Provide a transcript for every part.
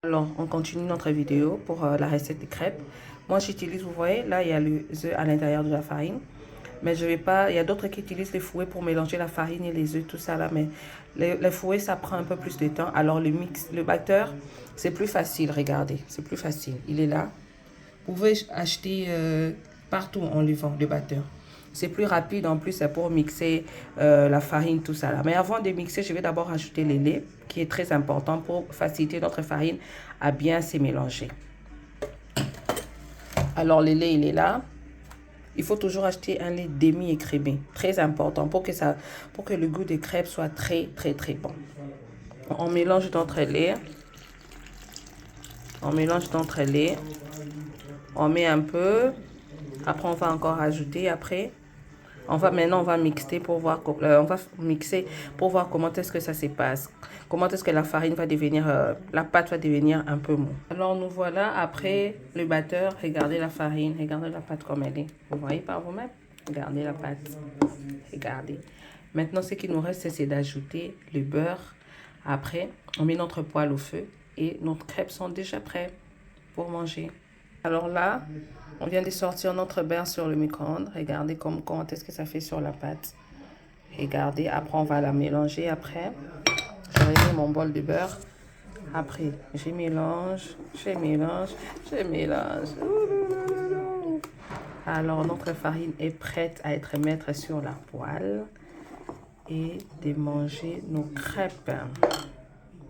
Alors, on continue notre vidéo pour la recette des crêpes. Moi, j'utilise, vous voyez, là, il y a les œufs à l'intérieur de la farine. Mais je vais pas, il y a d'autres qui utilisent les fouets pour mélanger la farine et les œufs, tout ça là. Mais les fouets, ça prend un peu plus de temps. Alors, le batteur, c'est plus facile, regardez, c'est plus facile. Il est là. Vous pouvez acheter partout, on le vend, le batteur. C'est plus rapide, en plus, c'est pour mixer la farine, tout ça là. Mais avant de mixer, je vais d'abord ajouter le lait, qui est très important pour faciliter notre farine à bien se mélanger. Alors, le lait, il est là. Il faut toujours acheter un lait demi-écrémé, très important, pour que le goût des crêpes soit très bon. On mélange notre lait. On mélange notre lait. On met un peu. Après, on va encore ajouter. Après, maintenant, on va mixer pour voir, comment est-ce que ça se passe. Comment est-ce que la farine va devenir, la pâte va devenir un peu mou. Alors, nous voilà après le batteur. Regardez la farine, regardez la pâte comme elle est. Vous voyez par vous-même? Regardez la pâte. Regardez. Maintenant, ce qui nous reste, c'est d'ajouter le beurre. Après, on met notre poêle au feu et nos crêpes sont déjà prêtes pour manger. Alors là, on vient de sortir notre beurre sur le micro-ondes. Regardez comment est-ce que ça fait sur la pâte. Regardez, après on va la mélanger après. Je remets mon bol de beurre. Après, je mélange. Alors, notre farine est prête à être mise sur la poêle et de manger nos crêpes.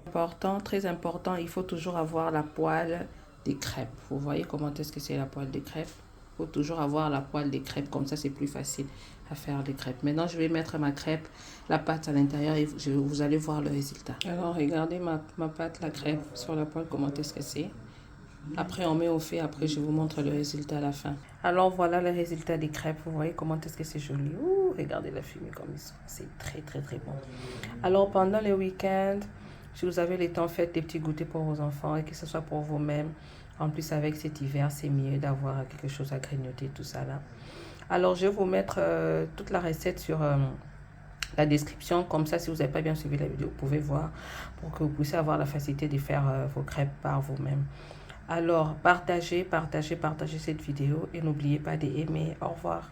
Important, très important, il faut toujours avoir la poêle des crêpes. Vous voyez comment est-ce que c'est la poêle des crêpes? Il faut toujours avoir la poêle des crêpes, comme ça c'est plus facile à faire les crêpes. Maintenant, je vais mettre ma crêpe, la pâte à l'intérieur et vous allez voir le résultat. Alors, regardez ma pâte, la crêpe sur la poêle, comment est-ce que c'est. Après, on met au feu, après je vous montre le résultat à la fin. Alors, voilà le résultat des crêpes. Vous voyez comment est-ce que c'est joli. Ouh, regardez la fumée comme ils sont. C'est très bon. Alors, pendant les week-ends, si vous avez le temps, faites des petits goûters pour vos enfants et que ce soit pour vous-même. En plus, avec cet hiver, c'est mieux d'avoir quelque chose à grignoter, tout ça là. Alors, je vais vous mettre toute la recette sur la description. Comme ça, si vous n'avez pas bien suivi la vidéo, vous pouvez voir pour que vous puissiez avoir la facilité de faire vos crêpes par vous-même. Alors, partagez cette vidéo et n'oubliez pas d'aimer. Au revoir.